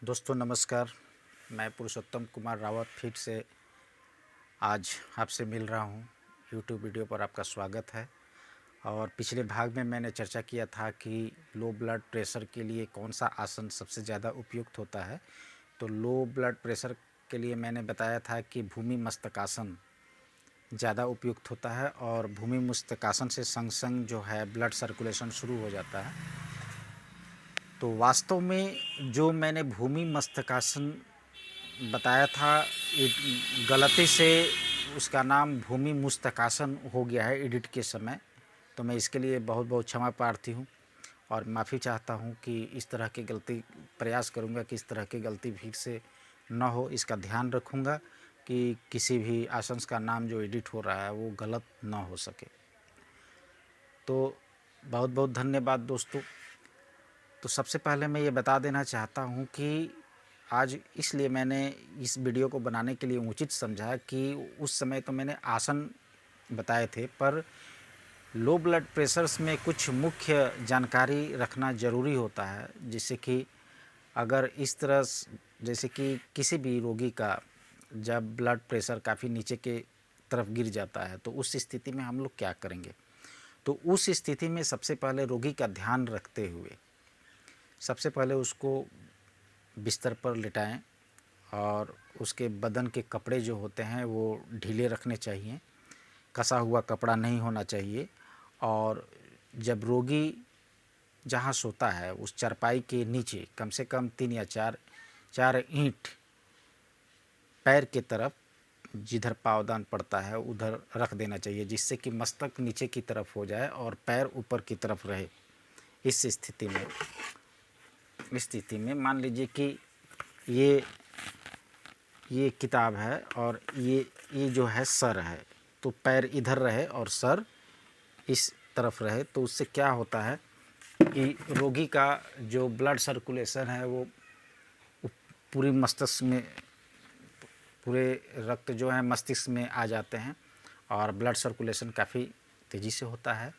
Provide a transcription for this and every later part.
दोस्तों नमस्कार। मैं पुरुषोत्तम कुमार रावत फिर से आज आपसे मिल रहा हूँ। यूट्यूब वीडियो पर आपका स्वागत है। और पिछले भाग में मैंने चर्चा किया था कि लो ब्लड प्रेशर के लिए कौन सा आसन सबसे ज़्यादा उपयुक्त होता है। तो लो ब्लड प्रेशर के लिए मैंने बताया था कि भूमि मस्तकासन ज़्यादा उपयुक्त होता है और भूमि मस्तकासन से संग संग जो है ब्लड सर्कुलेशन शुरू हो जाता है। तो वास्तव में जो मैंने भूमि मस्तकासन बताया था, गलती से उसका नाम भूमि मुस्तकासन हो गया है एडिट के समय। तो मैं इसके लिए बहुत बहुत क्षमा प्रार्थी हूँ और माफ़ी चाहता हूँ कि इस तरह की गलती प्रयास करूँगा कि इस तरह की गलती फिर से न हो। इसका ध्यान रखूँगा कि किसी भी आसन का नाम जो एडिट हो रहा है वो गलत ना हो सके। तो बहुत बहुत धन्यवाद दोस्तों। तो सबसे पहले मैं ये बता देना चाहता हूँ कि आज इसलिए मैंने इस वीडियो को बनाने के लिए उचित समझा कि उस समय तो मैंने आसन बताए थे, पर लो ब्लड प्रेशर्स में कुछ मुख्य जानकारी रखना ज़रूरी होता है। जिससे कि अगर इस तरह जैसे कि किसी भी रोगी का जब ब्लड प्रेशर काफ़ी नीचे के तरफ गिर जाता है तो उस स्थिति में हम लोग क्या करेंगे। तो उस स्थिति में सबसे पहले रोगी का ध्यान रखते हुए सबसे पहले उसको बिस्तर पर लिटाएं और उसके बदन के कपड़े जो होते हैं वो ढीले रखने चाहिए, कसा हुआ कपड़ा नहीं होना चाहिए। और जब रोगी जहाँ सोता है उस चारपाई के नीचे कम से कम 3 या 4 ईंट पैर के तरफ जिधर पावदान पड़ता है उधर रख देना चाहिए, जिससे कि मस्तक नीचे की तरफ हो जाए और पैर ऊपर की तरफ रहे। इस स्थिति में मान लीजिए कि ये किताब है और ये जो है सर है, तो पैर इधर रहे और सर इस तरफ रहे। तो उससे क्या होता है कि रोगी का जो ब्लड सर्कुलेशन है वो पूरी मस्तिष्क में, पूरे रक्त जो है मस्तिष्क में आ जाते हैं और ब्लड सर्कुलेशन काफ़ी तेज़ी से होता है।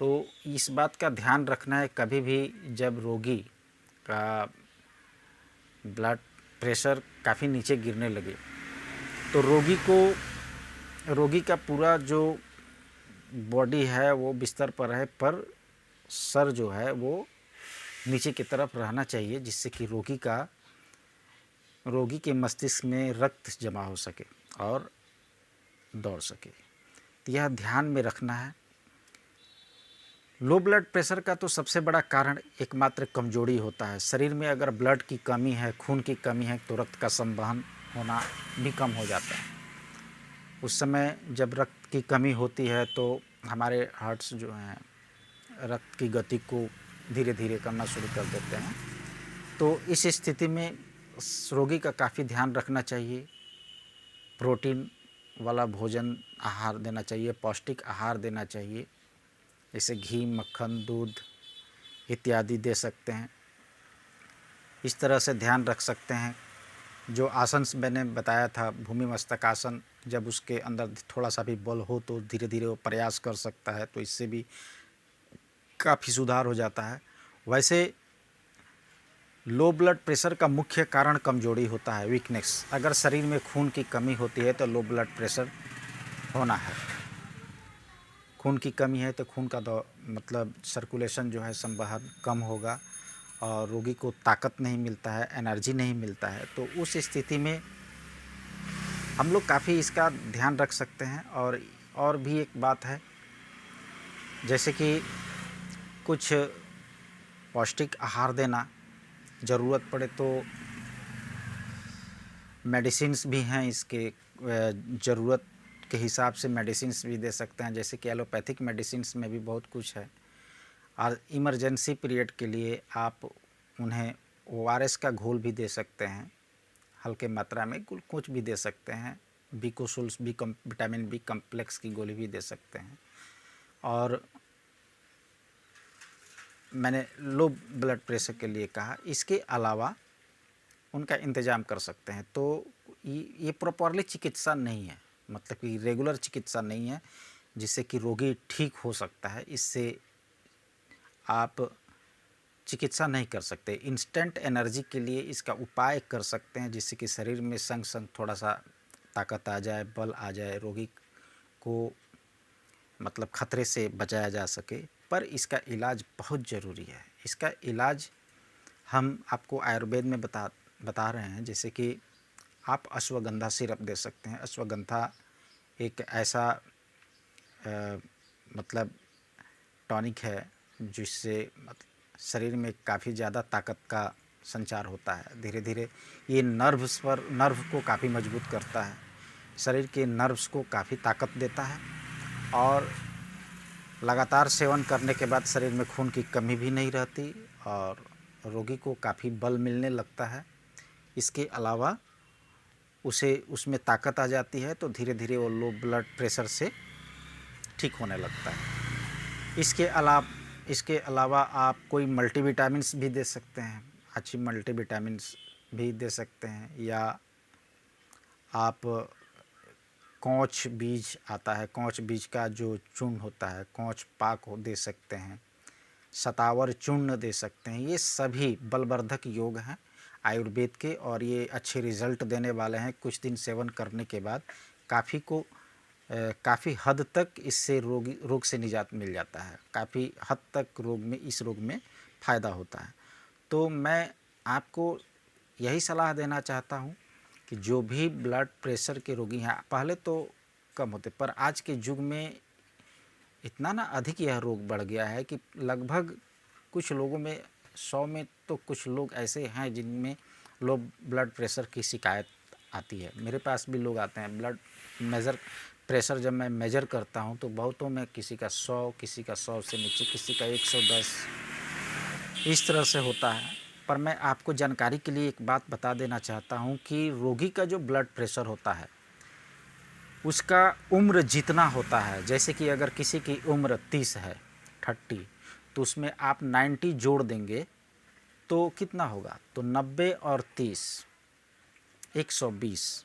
तो इस बात का ध्यान रखना है कभी भी जब रोगी का ब्लड प्रेशर काफ़ी नीचे गिरने लगे तो रोगी का पूरा जो बॉडी है वो बिस्तर पर है, पर सर जो है वो नीचे की तरफ रहना चाहिए, जिससे कि रोगी के मस्तिष्क में रक्त जमा हो सके और दौड़ सके। तो यह ध्यान में रखना है। लो ब्लड प्रेशर का तो सबसे बड़ा कारण एकमात्र कमजोरी होता है। शरीर में अगर ब्लड की कमी है, खून की कमी है, तो रक्त का संवहन होना भी कम हो जाता है। उस समय जब रक्त की कमी होती है तो हमारे हार्ट्स जो हैं रक्त की गति को धीरे धीरे करना शुरू कर देते हैं। तो इस स्थिति में रोगी का काफ़ी ध्यान रखना चाहिए। प्रोटीन वाला भोजन आहार देना चाहिए, पौष्टिक आहार देना चाहिए, जैसे घी, मक्खन, दूध इत्यादि दे सकते हैं। इस तरह से ध्यान रख सकते हैं। जो आसन मैंने बताया था भूमि मस्तकासन, जब उसके अंदर थोड़ा सा भी बल हो तो धीरे धीरे वो प्रयास कर सकता है, तो इससे भी काफ़ी सुधार हो जाता है। वैसे लो ब्लड प्रेशर का मुख्य कारण कमजोरी होता है, वीकनेस। अगर शरीर में खून की कमी होती है तो लो ब्लड प्रेशर होना है। खून की कमी है तो खून का मतलब सर्कुलेशन जो है संवहन कम होगा और रोगी को ताकत नहीं मिलता है, एनर्जी नहीं मिलता है। तो उस स्थिति में हम लोग काफ़ी इसका ध्यान रख सकते हैं। और भी एक बात है, जैसे कि कुछ पौष्टिक आहार देना, ज़रूरत पड़े तो मेडिसिन्स भी हैं इसके, ज़रूरत के हिसाब से मेडिसिन्स भी दे सकते हैं। जैसे कि एलोपैथिक मेडिसिन्स में भी बहुत कुछ है। और इमरजेंसी पीरियड के लिए आप उन्हें ओआरएस का घोल भी दे सकते हैं, हल्के मात्रा में कुछ भी दे सकते हैं। बीकोसुल्स विटामिन बी कम्प्लेक्स की गोली भी दे सकते हैं। और मैंने लो ब्लड प्रेशर के लिए कहा, इसके अलावा उनका इंतज़ाम कर सकते हैं। तो ये प्रॉपरली चिकित्सा नहीं है, मतलब कि रेगुलर चिकित्सा नहीं है जिससे कि रोगी ठीक हो सकता है। इससे आप चिकित्सा नहीं कर सकते। इंस्टेंट एनर्जी के लिए इसका उपाय कर सकते हैं, जिससे कि शरीर में संग संग थोड़ा सा ताकत आ जाए, बल आ जाए, रोगी को मतलब खतरे से बचाया जा सके। पर इसका इलाज बहुत ज़रूरी है। इसका इलाज हम आपको आयुर्वेद में बता रहे हैं। जैसे कि आप अश्वगंधा सिरप दे सकते हैं। अश्वगंधा एक ऐसा मतलब टॉनिक है जिससे शरीर में काफ़ी ज़्यादा ताकत का संचार होता है। धीरे धीरे ये नर्व को काफ़ी मजबूत करता है, शरीर के नर्व्स को काफ़ी ताकत देता है और लगातार सेवन करने के बाद शरीर में खून की कमी भी नहीं रहती और रोगी को काफ़ी बल मिलने लगता है। इसके अलावा उसमें ताकत आ जाती है तो धीरे धीरे वो लो ब्लड प्रेशर से ठीक होने लगता है। इसके अलावा आप कोई मल्टीविटामिन्स भी दे सकते हैं, अच्छी मल्टीविटामिन्स भी दे सकते हैं। या आप कौच बीज आता है, कौच बीज का जो चूर्ण होता है, कौच पाक दे सकते हैं, शतावर चूर्ण दे सकते हैं। ये सभी बलवर्धक योग हैं आयुर्वेद के और ये अच्छे रिजल्ट देने वाले हैं। कुछ दिन सेवन करने के बाद काफ़ी हद तक इससे रोग से निजात मिल जाता है। काफ़ी हद तक इस रोग में फ़ायदा होता है। तो मैं आपको यही सलाह देना चाहता हूँ कि जो भी ब्लड प्रेशर के रोगी हैं, पहले तो कम होते, पर आज के युग में इतना ना अधिक यह रोग बढ़ गया है कि लगभग कुछ लोगों में 100 में तो कुछ लोग ऐसे हैं जिनमें लो ब्लड प्रेशर की शिकायत आती है। मेरे पास भी लोग आते हैं। ब्लड प्रेशर जब मैं मेजर करता हूं तो बहुतों में किसी का 100, किसी का 100 से नीचे, किसी का 110, इस तरह से होता है। पर मैं आपको जानकारी के लिए एक बात बता देना चाहता हूं कि रोगी का जो ब्लड प्रेशर होता है उसका उम्र जितना होता है, जैसे कि अगर किसी की उम्र 30 है, 30, तो उसमें आप 90 जोड़ देंगे तो कितना होगा? तो 90 और 30 120।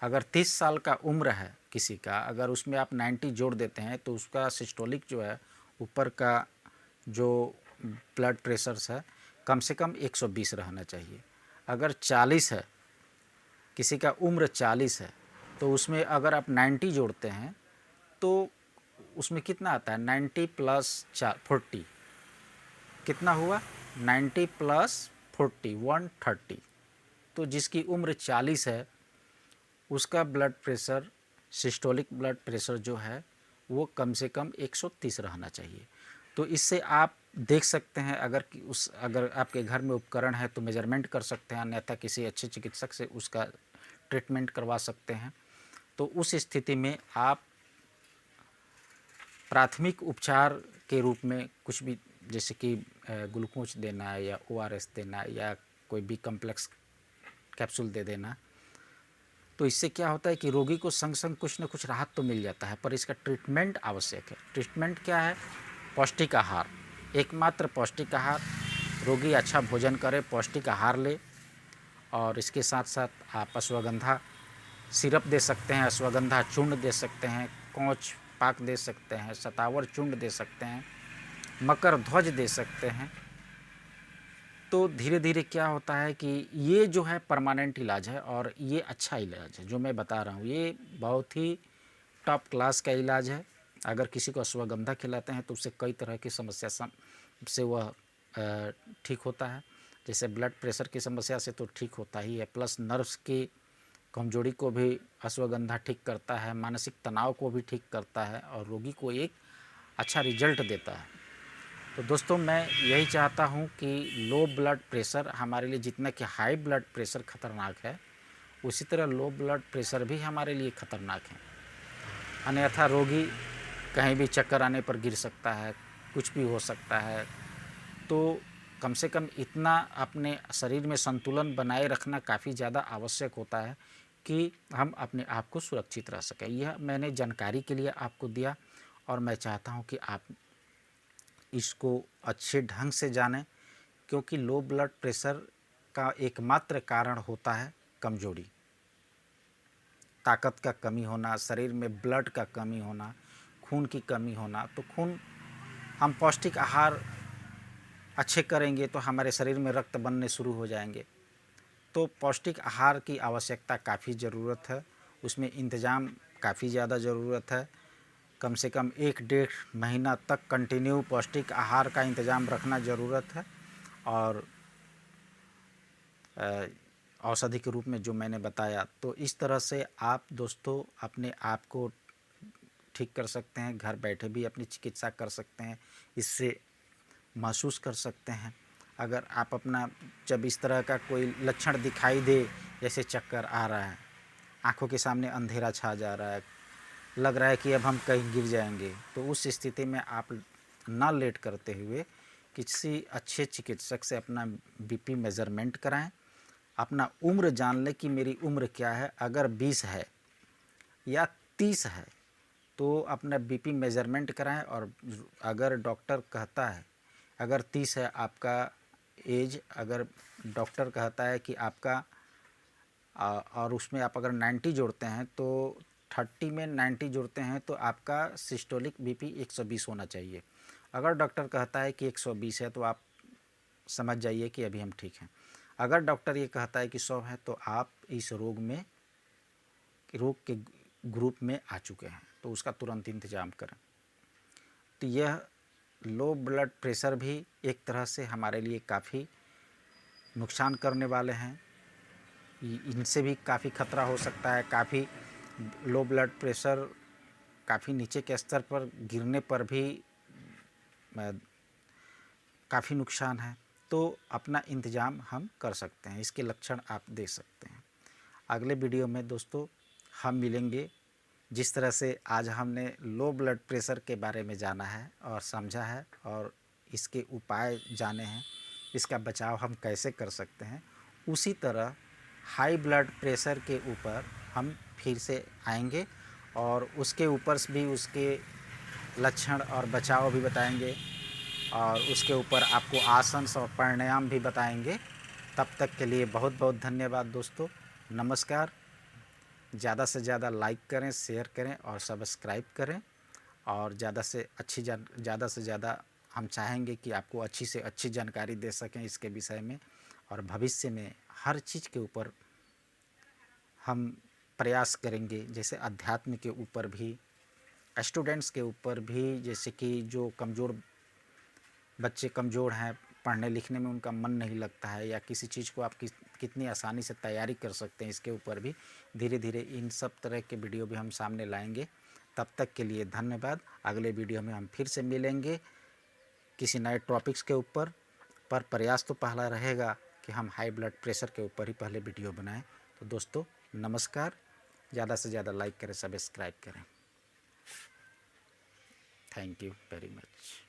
अगर 30 साल का उम्र है किसी का, अगर उसमें आप 90 जोड़ देते हैं तो उसका सिस्टोलिक जो है, ऊपर का जो ब्लड प्रेशर है, कम से कम 120 रहना चाहिए। अगर 40 है, किसी का उम्र 40 है, तो उसमें अगर आप 90 जोड़ते हैं तो उसमें कितना आता है? 90 प्लस 40 कितना हुआ? 90 प्लस 40 130। तो जिसकी उम्र 40 है उसका blood pressure, systolic blood pressure जो है वो कम से कम 130 रहना चाहिए। तो इससे आप देख सकते हैं, अगर आपके घर में उपकरण है तो मेजरमेंट कर सकते हैं, अन्यथा किसी अच्छे चिकित्सक से उसका ट्रीटमेंट करवा सकते हैं। तो उस स्थिति में आप प्राथमिक उपचार के रूप में कुछ भी, जैसे कि ग्लूकोज देना या ORS देना या कोई बी कम्प्लेक्स कैप्सूल दे देना, तो इससे क्या होता है कि रोगी को संग संग कुछ न कुछ राहत तो मिल जाता है, पर इसका ट्रीटमेंट आवश्यक है। ट्रीटमेंट क्या है? पौष्टिक आहार, एकमात्र पौष्टिक आहार। रोगी अच्छा भोजन करे, पौष्टिक आहार ले और इसके साथ साथ आप अश्वगंधा सिरप दे सकते हैं, अश्वगंधा चूर्ण दे सकते हैं, कौच पाक दे सकते हैं, शतावर चूर्ण दे सकते हैं, मकर ध्वज दे सकते हैं। तो धीरे धीरे क्या होता है कि ये जो है परमानेंट इलाज है और ये अच्छा इलाज है जो मैं बता रहा हूँ। ये बहुत ही टॉप क्लास का इलाज है। अगर किसी को अश्वगंधा खिलाते हैं तो उससे कई तरह की समस्या से वह ठीक होता है। जैसे ब्लड प्रेशर की समस्या से तो ठीक होता ही है, प्लस नर्व्स की कमजोरी को भी अश्वगंधा ठीक करता है, मानसिक तनाव को भी ठीक करता है और रोगी को एक अच्छा रिजल्ट देता है। तो दोस्तों, मैं यही चाहता हूँ कि लो ब्लड प्रेशर हमारे लिए जितना कि हाई ब्लड प्रेशर खतरनाक है, उसी तरह लो ब्लड प्रेशर भी हमारे लिए खतरनाक है। अन्यथा रोगी कहीं भी चक्कर आने पर गिर सकता है, कुछ भी हो सकता है। तो कम से कम इतना अपने शरीर में संतुलन बनाए रखना काफ़ी ज़्यादा आवश्यक होता है कि हम अपने आप को सुरक्षित रह सकें। यह मैंने जानकारी के लिए आपको दिया और मैं चाहता हूँ कि आप इसको अच्छे ढंग से जानें, क्योंकि लो ब्लड प्रेशर का एकमात्र कारण होता है कमजोरी, ताकत का कमी होना, शरीर में ब्लड का कमी होना, खून की कमी होना। तो हम पौष्टिक आहार अच्छे करेंगे तो हमारे शरीर में रक्त बनने शुरू हो जाएंगे। तो पौष्टिक आहार की आवश्यकता काफ़ी ज़रूरत है, उसमें इंतज़ाम काफ़ी ज़्यादा ज़रूरत है। कम से कम 1 डेढ़ महीना तक कंटिन्यू पौष्टिक आहार का इंतज़ाम रखना ज़रूरत है। और औषधि के रूप में जो मैंने बताया, तो इस तरह से आप दोस्तों अपने आप को ठीक कर सकते हैं, घर बैठे भी अपनी चिकित्सा कर सकते हैं, इससे महसूस कर सकते हैं। अगर आप अपना जब इस तरह का कोई लक्षण दिखाई दे, जैसे चक्कर आ रहा है, आँखों के सामने अंधेरा छा जा रहा है, लग रहा है कि अब हम कहीं गिर जाएंगे, तो उस स्थिति में आप ना लेट करते हुए किसी अच्छे चिकित्सक से अपना बीपी मेज़रमेंट कराएं, अपना उम्र जान लें कि मेरी उम्र क्या है। अगर 20 है या 30 है तो अपना बीपी मेज़रमेंट कराएं। और अगर डॉक्टर कहता है, अगर 30 है आपका एज, अगर डॉक्टर कहता है कि आपका और उसमें आप अगर 90 जोड़ते हैं, तो 30 में 90 जोड़ते हैं तो आपका सिस्टोलिक बीपी 120 होना चाहिए। अगर डॉक्टर कहता है कि 120 है तो आप समझ जाइए कि अभी हम ठीक हैं। अगर डॉक्टर ये कहता है कि 100 है तो आप इस रोग के ग्रुप में आ चुके हैं, तो उसका तुरंत इंतज़ाम करें। तो यह लो ब्लड प्रेशर भी एक तरह से हमारे लिए काफ़ी नुकसान करने वाले हैं। इनसे भी काफ़ी खतरा हो सकता है। काफ़ी लो ब्लड प्रेशर काफ़ी नीचे के स्तर पर गिरने पर भी काफ़ी नुकसान है। तो अपना इंतज़ाम हम कर सकते हैं, इसके लक्षण आप देख सकते हैं। अगले वीडियो में दोस्तों हम मिलेंगे। जिस तरह से आज हमने लो ब्लड प्रेशर के बारे में जाना है और समझा है और इसके उपाय जाने हैं, इसका बचाव हम कैसे कर सकते हैं, उसी तरह हाई ब्लड प्रेशर के ऊपर हम फिर से आएंगे और उसके ऊपर भी उसके लक्षण और बचाव भी बताएंगे और उसके ऊपर आपको आसन और प्राणायाम भी बताएंगे। तब तक के लिए बहुत बहुत धन्यवाद दोस्तों। नमस्कार। ज़्यादा से ज़्यादा लाइक करें, शेयर करें और सब्सक्राइब करें। और ज़्यादा से ज़्यादा हम चाहेंगे कि आपको अच्छी से अच्छी जानकारी दे सकें इसके विषय में। और भविष्य में हर चीज़ के ऊपर हम प्रयास करेंगे, जैसे अध्यात्म के ऊपर भी, स्टूडेंट्स के ऊपर भी, जैसे कि जो बच्चे कमज़ोर हैं, पढ़ने लिखने में उनका मन नहीं लगता है, या किसी चीज़ को आप कितनी आसानी से तैयारी कर सकते हैं, इसके ऊपर भी धीरे धीरे इन सब तरह के वीडियो भी हम सामने लाएंगे। तब तक के लिए धन्यवाद। अगले वीडियो में हम फिर से मिलेंगे किसी नए टॉपिक्स के ऊपर। पर प्रयास तो पहला रहेगा कि हम हाई ब्लड प्रेशर के ऊपर ही पहले वीडियो बनाएं। तो दोस्तों नमस्कार। ज़्यादा से ज़्यादा लाइक करें, सब्सक्राइब करें। Thank you very much.